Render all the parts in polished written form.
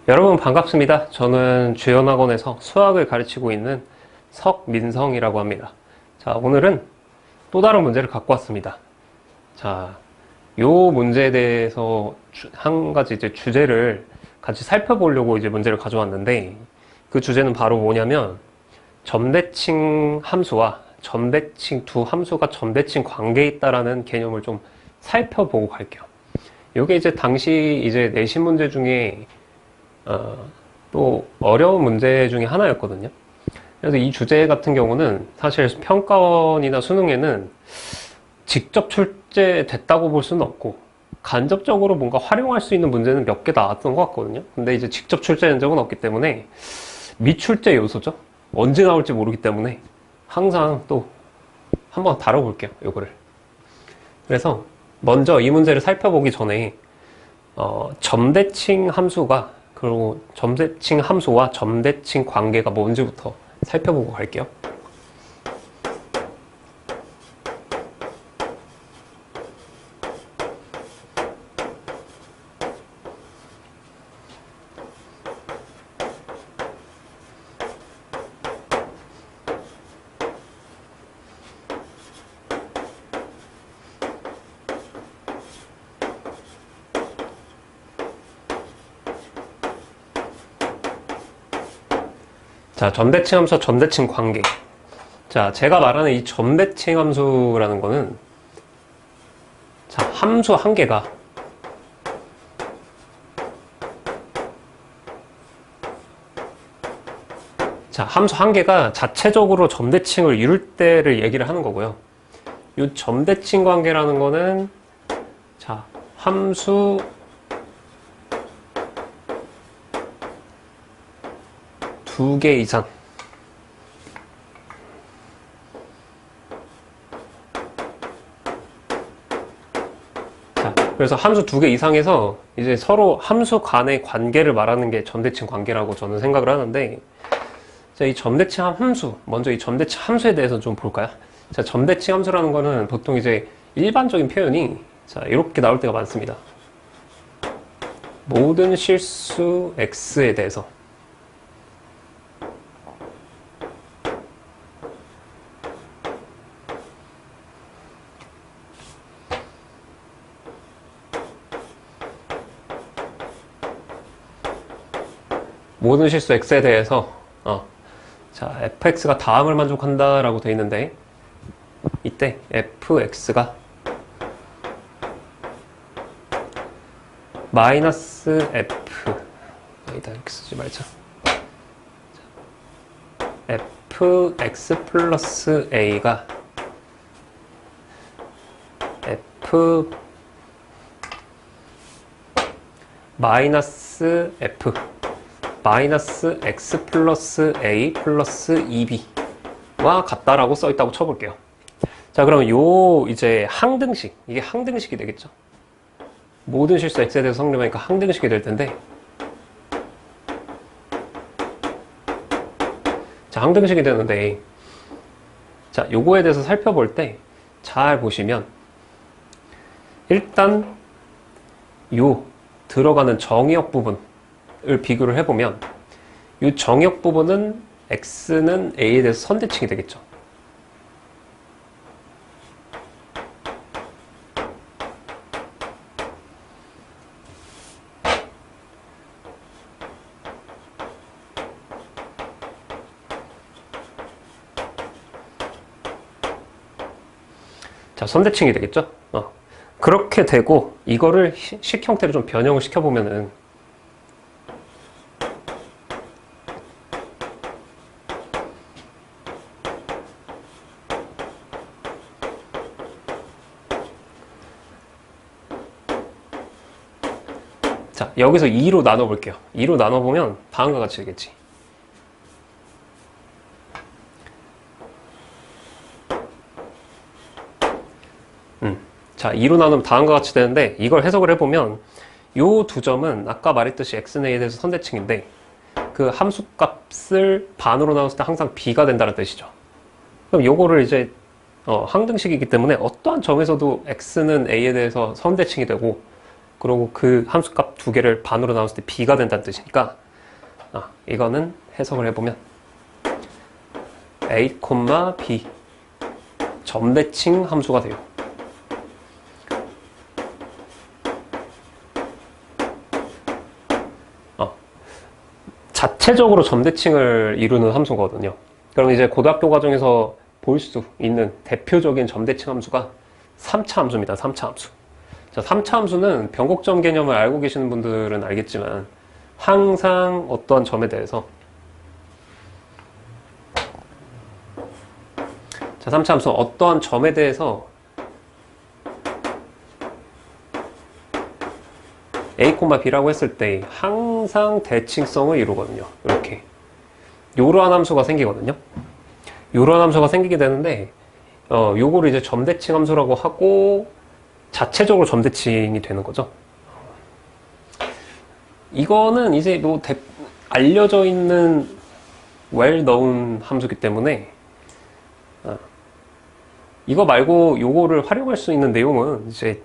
여러분 반갑습니다. 저는 주연학원에서 수학을 가르치고 있는 석민성이라고 합니다. 자, 오늘은 또 다른 문제를 갖고 왔습니다. 자, 요 문제에 대해서 한 가지 이제 주제를 같이 살펴보려고 이제 문제를 가져왔는데, 그 주제는 바로 뭐냐면 점대칭 함수와 점대칭 두 함수가 점대칭 관계에 있다라는 개념을 좀 살펴보고 갈게요. 요게 이제 당시 이제 내신 문제 중에 또 어려운 문제 중에 하나였거든요. 그래서 이 주제 같은 경우는 사실 평가원이나 수능에는 직접 출제됐다고 볼 수는 없고, 간접적으로 뭔가 활용할 수 있는 문제는 몇 개 나왔던 것 같거든요. 근데 이제 직접 출제된 적은 없기 때문에 미출제 요소죠. 언제 나올지 모르기 때문에 항상 또 한번 다뤄볼게요, 요거를. 그래서 먼저 이 문제를 살펴보기 전에 점대칭 함수가, 그리고 점대칭 함수와 점대칭 관계가 뭔지부터 살펴보고 갈게요. 자, 점대칭 함수와 점대칭 관계. 자, 제가 말하는 이 점대칭 함수라는 거는, 자, 함수 한 개가 자체적으로 점대칭을 이룰 때를 얘기를 하는 거고요. 이 점대칭 관계라는 거는, 자, 함수 두 개 이상, 자, 그래서 함수 두 개 이상에서 이제 서로 함수 간의 관계를 말하는 게 점대칭 관계라고 저는 생각을 하는데, 자, 이 점대칭 함수, 먼저 이 점대칭 함수에 대해서 좀 볼까요? 자, 점대칭 함수라는 거는 보통 이제 일반적인 표현이, 자, 이렇게 나올 때가 많습니다. 모든 실수 x에 대해서, 모든 실수 x에 대해서 자, fx가 다음을 만족한다 라고 되어 있는데, 이때 fx가 마이너스 f, 아니다, 이렇게 쓰지 말자. fx 플러스 a가 f 마이너스 f 마이너스 x 플러스 a 플러스 2b와 같다라고 써있다고 쳐볼게요. 자, 그러면 요 이제 항등식, 이게 항등식이 되겠죠. 모든 실수 x에 대해서 성립하니까 항등식이 될 텐데, 자, 항등식이 되는데, 자, 요거에 대해서 살펴볼 때 잘 보시면, 일단 요 들어가는 정의역 부분을 비교를 해보면, 이 정의역 부분은 x는 a에 대해서 선대칭이 되겠죠. 자, 선대칭이 되겠죠. 그렇게 되고, 이거를 식 형태로 좀 변형을 시켜보면은, 자, 여기서 2로 나눠볼게요. 2로 나눠보면 다음과 같이 되겠지. 자, 2로 나누면 다음과 같이 되는데, 이걸 해석을 해보면 요 두 점은 아까 말했듯이 x는 a에 대해서 선대칭인데, 그 함수값을 반으로 나눴을 때 항상 b가 된다는 뜻이죠. 그럼 요거를 이제 항등식이기 때문에 어떠한 점에서도 x는 a에 대해서 선대칭이 되고, 그리고 그 함수값 두 개를 반으로 나눴을 때 b가 된다는 뜻이니까 이거는 해석을 해보면 a, b 점대칭 함수가 돼요. 자체적으로 점대칭을 이루는 함수거든요. 그럼 이제 고등학교 과정에서 볼 수 있는 대표적인 점대칭 함수가 3차 함수입니다. 3차 함수. 자, 3차 함수는 변곡점 개념을 알고 계시는 분들은 알겠지만 항상 어떤 점에 대해서 자, 3차 함수는 어떠한 점에 대해서 a, b라고 했을 때 항상 대칭성을 이루거든요. 이렇게 요러한 함수가 생기거든요. 요러한 함수가 생기게 되는데 요거를 이제 점대칭 함수라고 하고 자체적으로 점대칭이 되는 거죠. 이거는 이제 뭐 알려져 있는 well known 함수기 때문에 이거 말고 요거를 활용할 수 있는 내용은 이제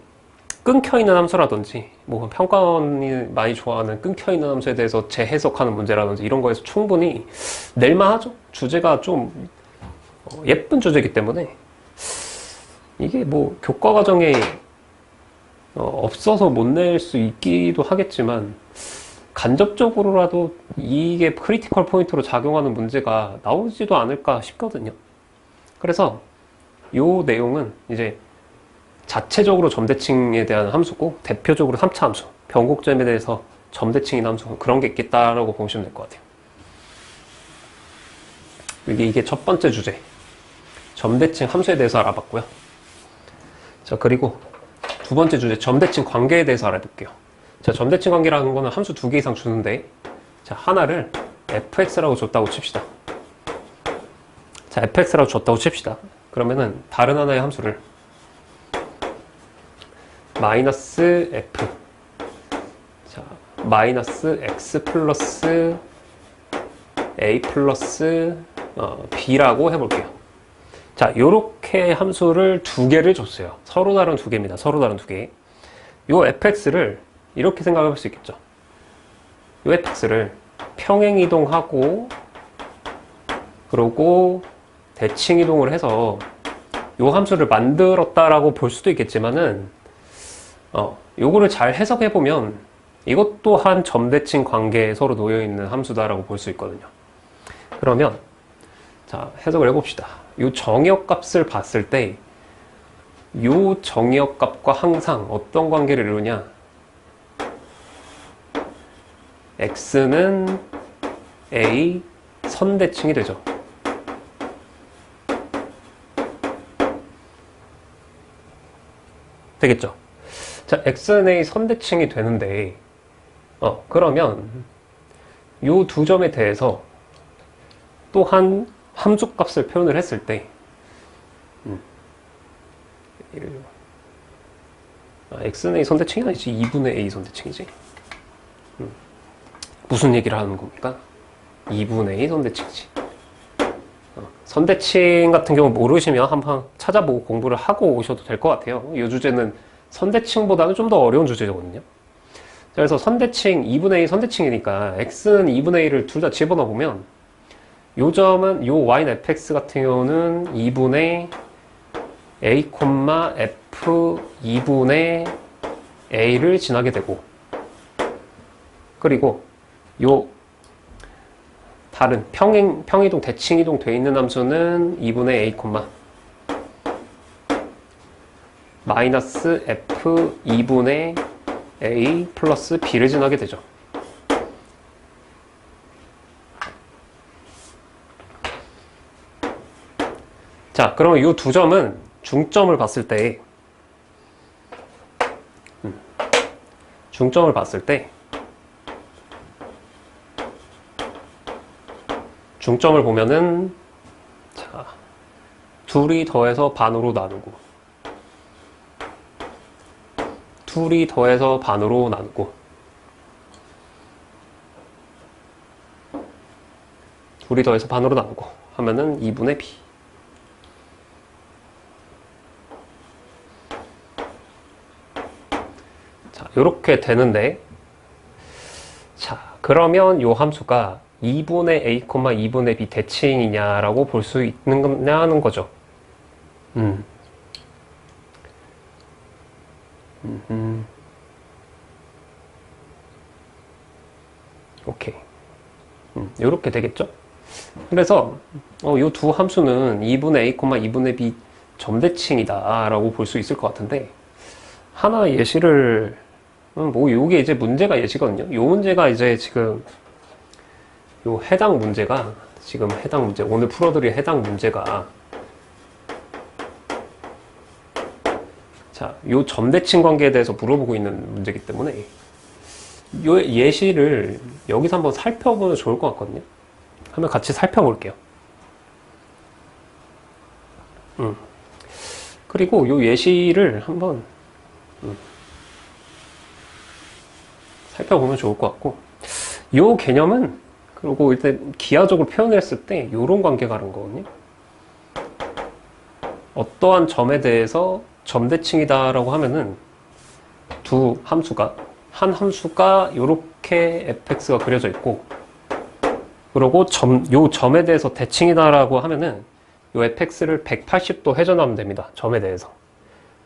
끊겨있는 함수라든지 뭐 평가원이 많이 좋아하는 끊겨있는 함수에 대해서 재해석하는 문제라든지 이런 거에서 충분히 낼만하죠. 주제가 좀 예쁜 주제이기 때문에 이게 뭐 교과 과정에 없어서 못 낼 수 있기도 하겠지만 간접적으로라도 이게 크리티컬 포인트로 작용하는 문제가 나오지도 않을까 싶거든요. 그래서 요 내용은 이제 자체적으로 점대칭에 대한 함수고 대표적으로 3차 함수, 변곡점에 대해서 점대칭인 함수 그런 게 있겠다라고 보시면 될 것 같아요. 이게 첫 번째 주제, 점대칭 함수에 대해서 알아봤고요. 자, 그리고 두 번째 주제, 점대칭 관계에 대해서 알아볼게요. 자, 점대칭 관계라는 거는 함수 두 개 이상 주는데 자, 하나를 fx라고 줬다고 칩시다. 자, fx라고 줬다고 칩시다. 그러면은 다른 하나의 함수를 마이너스 f 자, 마이너스 x 플러스 a 플러스 b라고 해볼게요. 자, 요렇게 함수를 두 개를 줬어요. 서로 다른 두 개입니다. 서로 다른 두 개. 요 fx를 이렇게 생각해 볼 수 있겠죠. 요 fx를 평행 이동하고 그러고 대칭 이동을 해서 요 함수를 만들었다라고 볼 수도 있겠지만은 요거를 잘 해석해 보면 이것 또한 점대칭 관계에 서로 놓여 있는 함수다라고 볼 수 있거든요. 그러면 자, 해석을 해봅시다. 요 정의역값을 봤을 때 요 정의역값과 항상 어떤 관계를 이루냐? x는 a 선대칭이 되죠. 되겠죠? 자, x는 a 선대칭이 되는데 그러면 요 두 점에 대해서 또한 함수값을 표현을 했을 때 x는 a 선대칭이 아니지 2분의 a 선대칭이지. 무슨 얘기를 하는 겁니까? 2분의 a 선대칭이지. 선대칭 같은 경우 모르시면 한번 찾아보고 공부를 하고 오셔도 될 것 같아요. 이 주제는 선대칭보다는 좀 더 어려운 주제거든요. 그래서 선대칭 2분의 a 선대칭이니까 x는 2분의 a를 둘 다 집어넣어 보면 요 점은 요 y는 fx 같은 경우는 2분의 a, f 2분의 a를 지나게 되고 그리고 요 다른 평이동, 대칭이동 돼 있는 함수는 2분의 a, 마이너스 f 2분의 a 플러스 b를 지나게 되죠. 자, 그러면 이 두 점은 중점을 봤을 때 중점을 보면은 자, 둘이 더해서 반으로 나누고 둘이 더해서 반으로 나누고 둘이 더해서 반으로 나누고 하면은 2분의 b. 자, 이렇게 되는데, 자, 그러면 요 함수가 2분의 a, 2분의 b 대칭이냐라고 볼 수 있느냐는 거죠. 오케이. 이렇게 되겠죠? 그래서 이 두 함수는 2분의 a, 2분의 b 점대칭이다 라고 볼 수 있을 것 같은데, 하나 예시를 뭐 요게 이제 문제가 예시거든요. 요 문제가 이제 지금 요 해당 문제가 오늘 풀어드릴 해당 문제가, 자, 요 점대칭 관계에 대해서 물어보고 있는 문제이기 때문에 요 예시를 여기서 한번 살펴보면 좋을 것 같거든요. 한번 같이 살펴볼게요. 그리고 요 예시를 한번 살펴보면 좋을 것 같고, 요 개념은, 그리고 일단 기하적으로 표현했을 때 요런 관계가 다른 거거든요. 어떠한 점에 대해서 점대칭이다라고 하면은 한 함수가 요렇게 fx가 그려져 있고, 그리고 요 점에 대해서 대칭이다라고 하면은 요 fx를 180도 회전하면 됩니다. 점에 대해서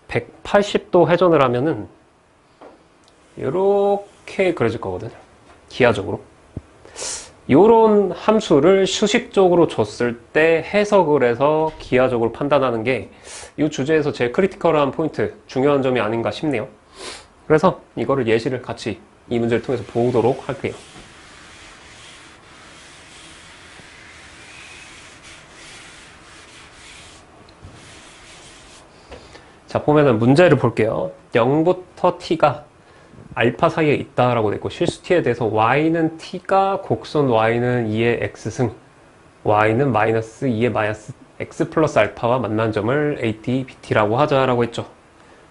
180도 회전을 하면은 요렇게 그려질 거거든요. 기하적으로. 요런 함수를 수식적으로 줬을 때 해석을 해서 기하적으로 판단하는 게 이 주제에서 제일 크리티컬한 포인트, 중요한 점이 아닌가 싶네요. 그래서 이거를 예시를 같이 이 문제를 통해서 보도록 할게요. 자, 보면은 문제를 볼게요. 0부터 t가 알파 사이에 있다라고 됐고, 실수 t에 대해서 y는 t가 곡선 y는 2의 x승, y는 마이너스 2의 마이너스 x 플러스 알파와 만난 점을 at, bt라고 하자라고 했죠.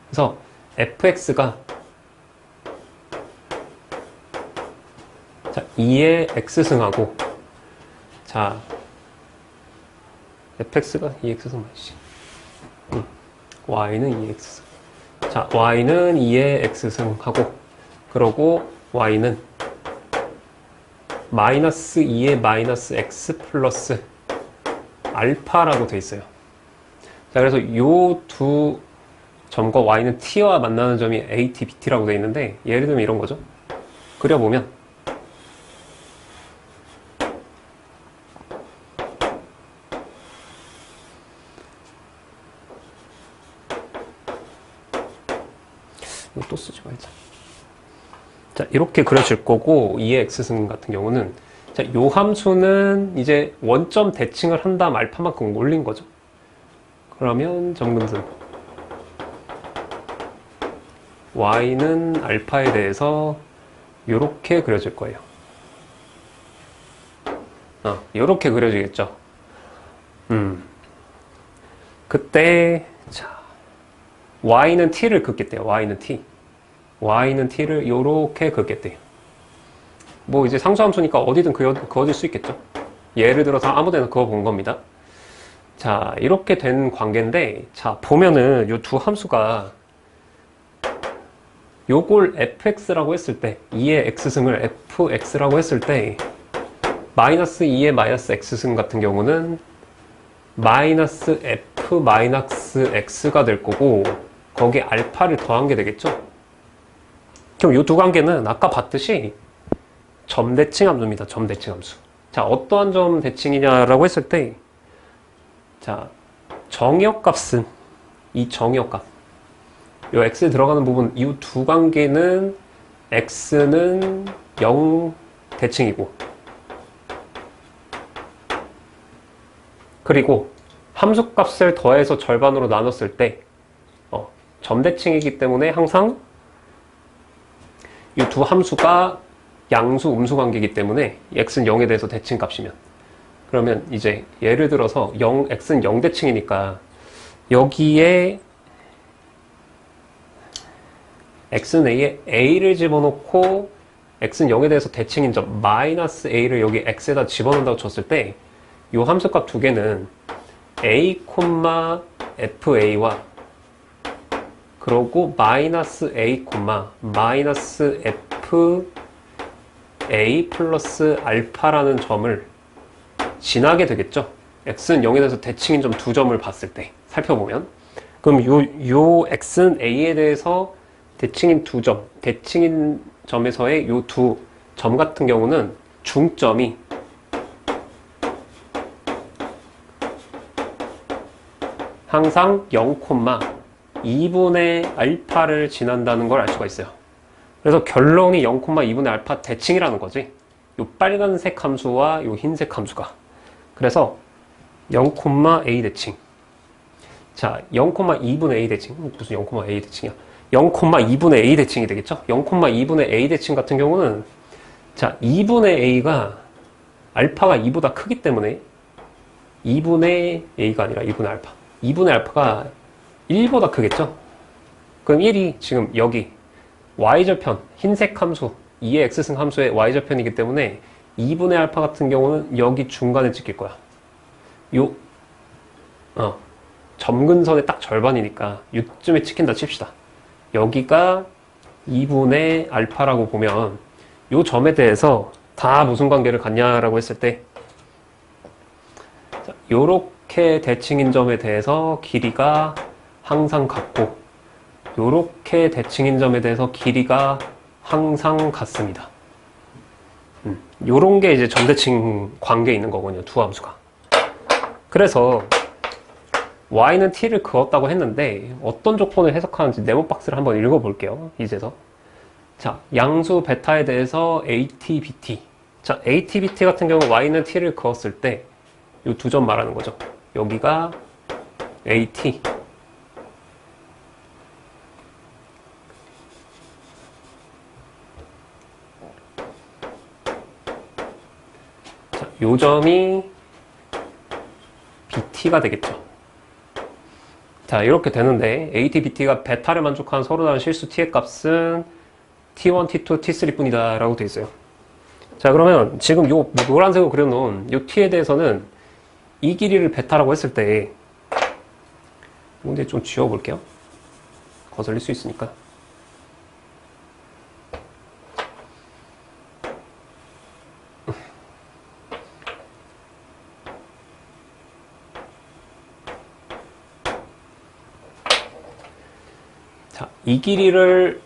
그래서 fx가, 자, 2의 x승하고, 자, fx가 2x승 맞지? y는 2x승. 자, y는 2의 x승하고, 그러고 y는 마이너스 2의 마이너스 x 플러스 알파라고 돼 있어요. 자, 그래서 요 두 점과 y는 t와 만나는 점이 at, bt라고 돼 있는데, 예를 들면 이런 거죠. 그려보면 이거 또 쓰지 말자. 자, 이렇게 그려질 거고, 2의 x승 같은 경우는, 자, 요 함수는 이제 원점 대칭을 한 다음 알파만큼 올린 거죠. 그러면 점근선 y는 알파에 대해서 요렇게 그려질 거예요. 요렇게 그려지겠죠. 그때, 자, y는 t를 긋겠대요. y는 t를 요렇게 긋겠대요. 뭐 이제 상수함수니까 어디든 그어질 수 있겠죠. 예를 들어서 아무데나 그어본 겁니다. 자, 이렇게 된 관계인데, 자, 보면은 요 두 함수가 요걸 fx라고 했을 때, 2의 x승을 fx라고 했을 때, 마이너스 2의 마이너스 x승 같은 경우는 마이너스 f 마이너스 x가 될 거고, 거기에 알파를 더한 게 되겠죠. 그럼 이 두 관계는 아까 봤듯이 점대칭 함수입니다. 점대칭 함수. 자, 어떠한 점 대칭이냐라고 했을 때, 자, 정의역값은 이 정의역값, 요 x에 들어가는 부분, 이 두 관계는 x는 0 대칭이고, 그리고 함수값을 더해서 절반으로 나눴을 때 점대칭이기 때문에 항상 이 두 함수가 양수 음수 관계이기 때문에 x는 0에 대해서 대칭값이면, 그러면 이제 예를 들어서 x는 0대칭이니까 여기에 x는 a에 a를 집어넣고 x는 0에 대해서 대칭인 점 마이너스 a를 여기 x에다 집어넣는다고 쳤을 때 이 함수값 두 개는 a, fa와 그러고 마이너스 a, 마이너스 f a 플러스 알파라는 점을 지나게 되겠죠. x는 0에 대해서 대칭인 점 두 점을 봤을 때 살펴보면, 그럼 요 x는 a에 대해서 대칭인 두 점, 대칭인 점에서의 요 두 점 같은 경우는 중점이 항상 0,2분의 알파를 지난다는 걸 알 수가 있어요. 그래서 결론이 0,2분의 알파 대칭이라는 거지. 요 빨간색 함수와 요 흰색 함수가. 그래서 0,a 대칭. 자, 0,2분의 a 대칭. 무슨 0,a 대칭이야? 0,2분의 a 대칭이 되겠죠? 0,2분의 a 대칭 같은 경우는, 자, 2분의 a가 알파가 2보다 크기 때문에 2분의 a가 아니라 2분의 알파. 2분의 알파가 1보다 크겠죠? 그럼 1이 지금 여기 y절편, 흰색 함수, 2의 x승 함수의 y절편이기 때문에 2분의 알파 같은 경우는 여기 중간에 찍힐 거야. 점근선의 딱 절반이니까 요쯤에 찍힌다 칩시다. 여기가 2분의 알파라고 보면 요 점에 대해서 다 무슨 관계를 갖냐라고 했을 때, 자, 요렇게 대칭인 점에 대해서 길이가 항상 같고, 요렇게 대칭인 점에 대해서 길이가 항상 같습니다. 요런 게 이제 점대칭 관계에 있는 거거든요, 두 함수가. 그래서 y는 t를 그었다고 했는데 어떤 조건을 해석하는지 네모박스를 한번 읽어볼게요. 이제서. 자, 양수 베타에 대해서 at, bt. 자, at, bt 같은 경우 y는 t를 그었을 때 이 두 점 말하는 거죠. 여기가 at. 자, 요 점이 bt가 되겠죠. 자, 이렇게 되는데 at, bt가 베타를 만족하는 서로 다른 실수 t의 값은 t1, t2, t3 뿐이다 라고 되어 있어요. 자, 그러면 지금 요 노란색으로 그려놓은 요 t에 대해서는 이 길이를 베타라고 했을 때, 근데 좀 지워볼게요. 거슬릴 수 있으니까. 자, 이 길이를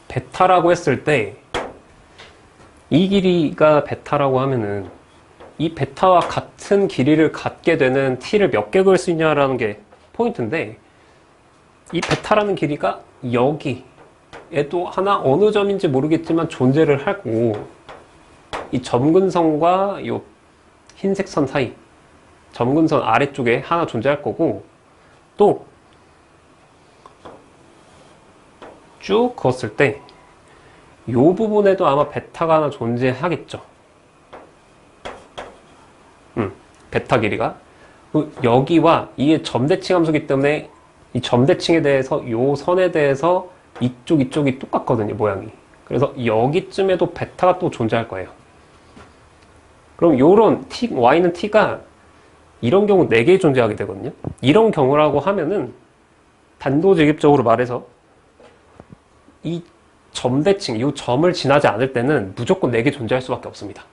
베타라고 했을 때, 이 길이가 베타라고 하면은 이 베타와 같은 길이를 갖게 되는 t를 몇 개 그을 수 있냐라는 게 포인트인데, 이 베타라는 길이가 여기에도 하나 어느 점인지 모르겠지만 존재를 하고, 이 점근선과 이 흰색 선 사이, 점근선 아래쪽에 하나 존재할 거고, 또 쭉 그었을 때 이 부분에도 아마 베타가 하나 존재하겠죠. 베타 길이가. 여기와 이게 점대칭 함수기 때문에 이 점대칭에 대해서 이 선에 대해서 이쪽이 똑같거든요, 모양이. 그래서 여기쯤에도 베타가 또 존재할 거예요. 그럼 요런 t, y는 t가 이런 경우 4개 존재하게 되거든요. 이런 경우라고 하면은 단도직입적으로 말해서 이 점대칭, 이 점을 지나지 않을 때는 무조건 4개 존재할 수밖에 없습니다.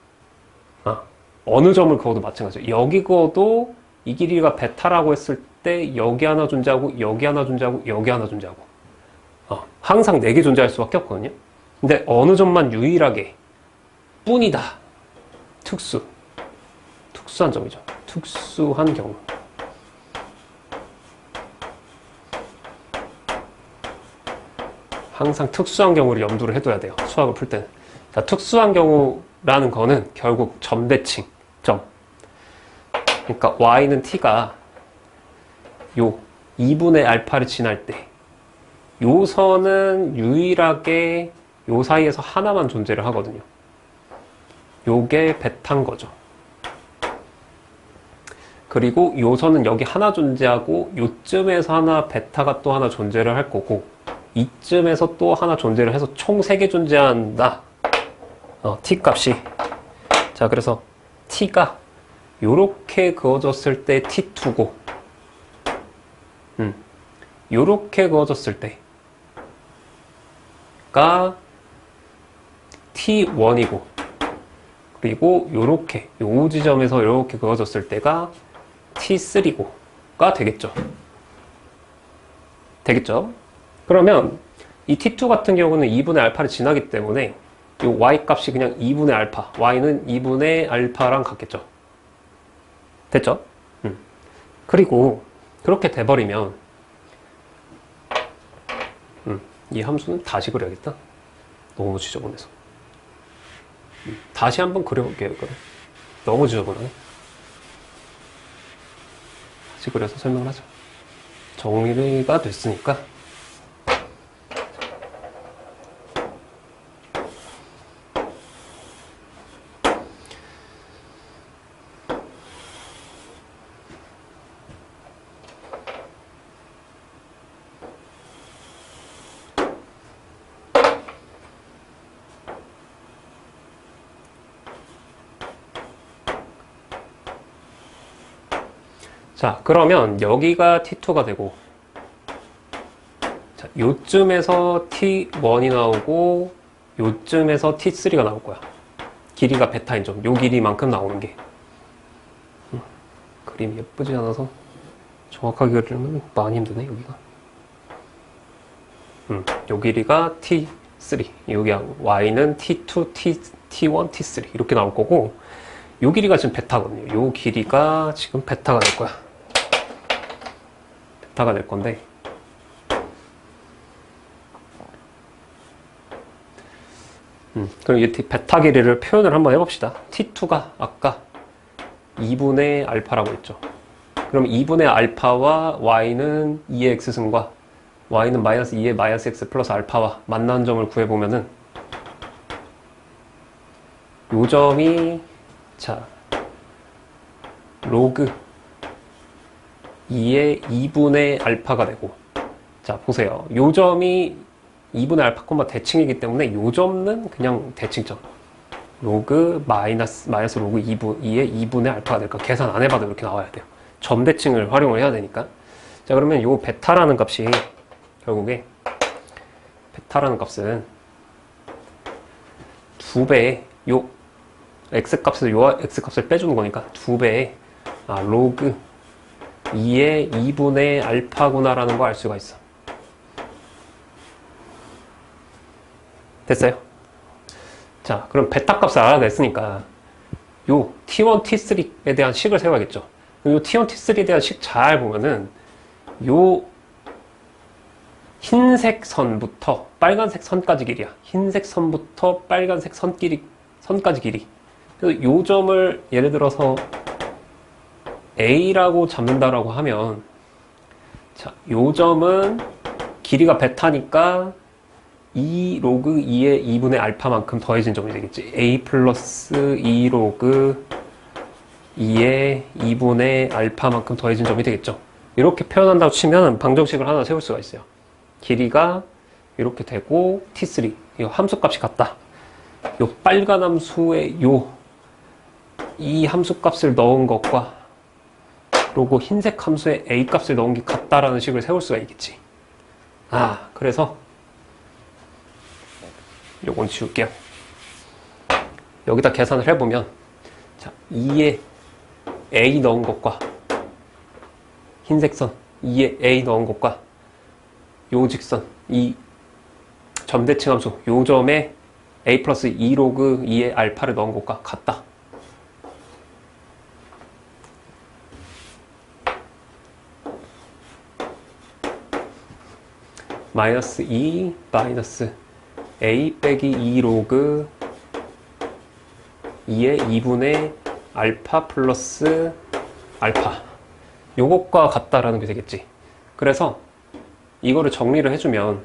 어느 점을 그어도 마찬가지예요. 여기 그어도 이 길이가 베타라고 했을 때 여기 하나 존재하고 여기 하나 존재하고 여기 하나 존재하고 항상 4개 존재할 수밖에 없거든요. 근데 어느 점만 유일하게 뿐이다. 특수한 점이죠. 특수한 경우. 항상 특수한 경우를 염두를 해둬야 돼요. 수학을 풀 때는. 자, 특수한 경우라는 거는 결국 점대칭, 점. 그러니까 y는 t가 요 2분의 알파를 지날 때 요 선은 유일하게 요 사이에서 하나만 존재를 하거든요. 요게 베타인 거죠. 그리고 요 선은 여기 하나 존재하고 요쯤에서 하나 베타가 또 하나 존재를 할 거고, 이쯤에서 또 하나 존재를 해서 총 3개 존재한다. t 값이. 자, 그래서 t가 요렇게 그어졌을 때 t2고, 요렇게 그어졌을 때 가 t1이고, 그리고 요렇게 요 지점에서 이렇게 그어졌을 때가 t3고가 되겠죠. 그러면 이 t2 같은 경우는 2분의 알파를 지나기 때문에 이 y 값이 그냥 2분의 알파, y는 2분의 알파랑 같겠죠. 됐죠? 그리고 그렇게 돼버리면 이 함수는 다시 그려야겠다. 너무 지저분해서. 다시 한번 그려볼게요. 이거를. 너무 지저분하네. 다시 그려서 설명을 하죠. 정리가 됐으니까. 자, 그러면 여기가 t2가 되고, 자, 요쯤에서 t1이 나오고, 요쯤에서 t3가 나올 거야. 길이가 베타인 점, 요 길이만큼 나오는 게. 그림이 예쁘지 않아서 정확하게 그리면 많이 힘드네, 여기가. 요 길이가 t3, 여기 y는 t2, t1, t3 이렇게 나올 거고, 요 길이가 지금 베타거든요. 요 길이가 지금 베타가 될 거야. 베타가 될 건데, 그럼 이 베타 길이를 표현을 한번 해봅시다. t2가 아까 2분의 알파라고 했죠. 그럼 2분의 알파와 y는 2의 x승과 y는 마이너스 2의 마이너스 x 플러스 알파와 만나는 점을 구해보면은 요 점이 자 로그 2의 2분의 알파가 되고, 자 보세요. 요 점이 2분의 알파, 대칭이기 때문에 요 점은 그냥 대칭점. 로그 마이너스 로그 2의 2분의 알파가 될까? 계산 안 해봐도 이렇게 나와야 돼요. 점 대칭을 활용을 해야 되니까. 자, 그러면 요 베타라는 값이 결국에 베타라는 값은 2배의 요 x값에서 요 x값을 빼주는 거니까 2배의 로그 2의 2분의 알파구나라는 거 알 수가 있어. 됐어요? 자, 그럼 베타 값을 알아냈으니까 요 t1, t3에 대한 식을 세워야겠죠. 요 t1, t3에 대한 식 잘 보면은 요 흰색 선부터 빨간색 선까지 길이야. 흰색 선부터 빨간색 선까지 길이. 그래서 요 점을 예를 들어서 A라고 잡는다라고 하면, 자, 요 점은 길이가 베타니까 2 로그 2의 2분의 알파만큼 더해진 점이 되겠지. A 플러스 2 로그 2의 2분의 알파만큼 더해진 점이 되겠죠. 이렇게 표현한다고 치면 방정식을 하나 세울 수가 있어요. 길이가 이렇게 되고 t3, 이 함수값이 같다. 요 빨간 함수에 이 함수값을 넣은 것과 그리고 흰색 함수에 a 값을 넣은 게 같다라는 식을 세울 수가 있겠지. 그래서 요건 지울게요. 여기다 계산을 해보면, 자, 2에 a 넣은 것과 흰색 선 2에 a 넣은 것과 요 직선, 이 점대칭 함수, 요 점에 a 플러스 2 로그 2의 알파를 넣은 것과 같다. 마이너스 2 마이너스 a 빼기 2 로그 2의 2분의 알파 플러스 알파, 요것과 같다라는 게 되겠지. 그래서 이거를 정리를 해주면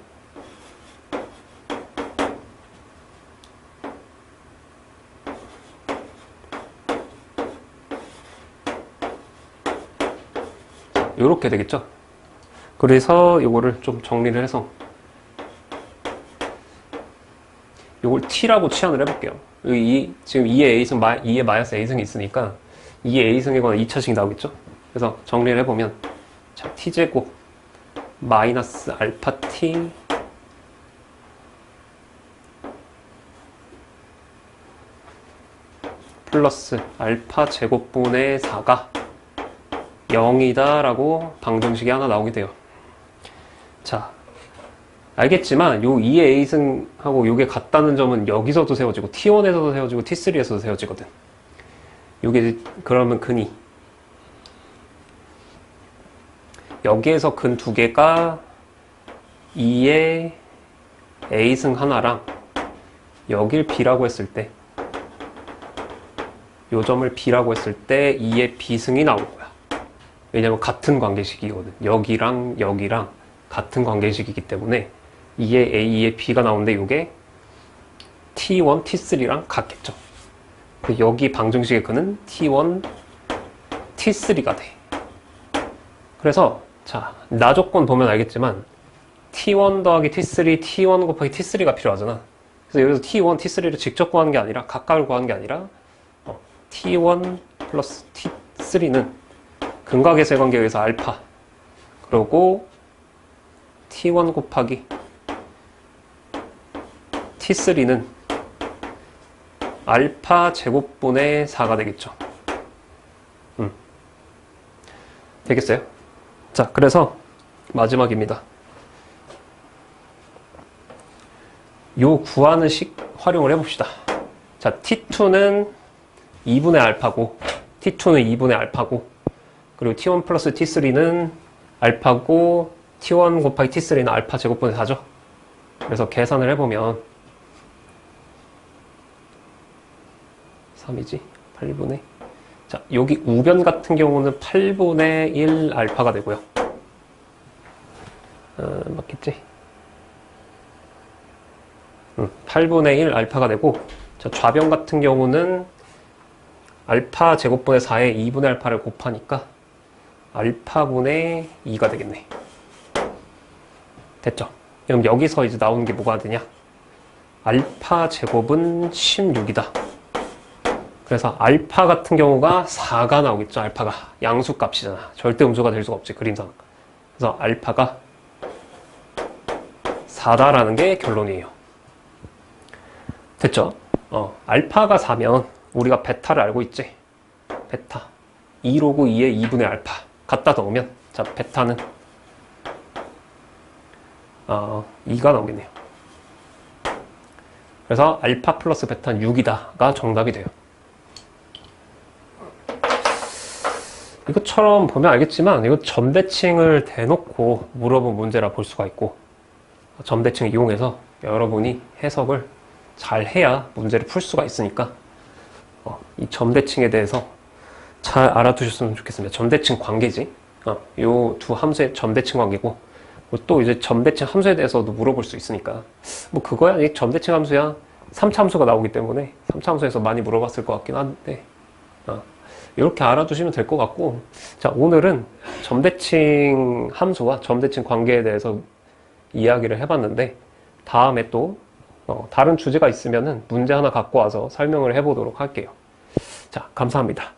요렇게 되겠죠. 그래서 요거를 좀 정리를 해서 요걸 t라고 치환을 해볼게요. 지금 2의 a승, 2의 마이너스 a승이 있으니까 2의 a승에 관한 2차식이 나오겠죠. 그래서 정리를 해보면, 자, t제곱 마이너스 알파 t 플러스 알파 제곱분의 4가 0이다 라고 방정식이 하나 나오게 돼요. 자, 알겠지만 요 2의 a승하고 요게 같다는 점은 여기서도 세워지고 t1에서도 세워지고 t3에서도 세워지거든. 요게 그러면 근이 여기에서 근 두 개가 2의 a승 하나랑 여길 b라고 했을 때 요 점을 b라고 했을 때 2의 b승이 나올 거야. 왜냐면 같은 관계식이거든. 여기랑 여기랑 같은 관계식이기 때문에 2의 a, 2의 b가 나오는데 요게 t1, t3랑 같겠죠. 여기 방정식의 근은 t1, t3가 돼. 그래서 자, 나 조건 보면 알겠지만 t1 더하기 t3, t1 곱하기 t3가 필요하잖아. 그래서 여기서 t1, t3를 직접 구하는 게 아니라 각각을 구하는 게 아니라 t1 플러스 t3는 근각의 세관계에 의해서 알파 그리고 t1 곱하기 t3는 알파 제곱분의 4가 되겠죠. 되겠어요? 자, 그래서 마지막입니다. 요 구하는 식 활용을 해봅시다. 자, t2는 2분의 알파고 t2는 2분의 알파고 그리고 t1 플러스 t3는 알파고 t1 곱하기 t3는 알파 제곱분의 4죠. 그래서 계산을 해보면 3이지 8분의 자, 여기 우변 같은 경우는 8분의 1 알파가 되고요. 맞겠지? 8분의 1 알파가 되고 자, 좌변 같은 경우는 알파 제곱분의 4에 2분의 알파를 곱하니까 알파분의 2가 되겠네. 됐죠? 그럼 여기서 이제 나오는 게 뭐가 되냐? 알파 제곱은 16이다. 그래서 알파 같은 경우가 4가 나오겠죠. 알파가 양수값이잖아. 절대 음수가 될 수가 없지, 그림상. 그래서 알파가 4다라는 게 결론이에요. 됐죠? 알파가 4면 우리가 베타를 알고 있지? 베타 2로그 2의 2분의 알파 갖다 넣으면 자, 베타는 2가 나오겠네요. 그래서 알파 플러스 베타는 6이다가 정답이 돼요. 이것처럼 보면 알겠지만 이거 점대칭을 대놓고 물어본 문제라 볼 수가 있고 점대칭을 이용해서 여러분이 해석을 잘 해야 문제를 풀 수가 있으니까 이 점대칭에 대해서 잘 알아두셨으면 좋겠습니다. 점대칭 관계지. 요 두 함수의 점대칭 관계고 또 이제 점대칭 함수에 대해서도 물어볼 수 있으니까 뭐 그거야. 이 점대칭 함수야 3차 함수가 나오기 때문에 3차 함수에서 많이 물어봤을 것 같긴 한데 이렇게 알아두시면 될 것 같고 자, 오늘은 점대칭 함수와 점대칭 관계에 대해서 이야기를 해봤는데 다음에 또 다른 주제가 있으면은 문제 하나 갖고 와서 설명을 해보도록 할게요. 자, 감사합니다.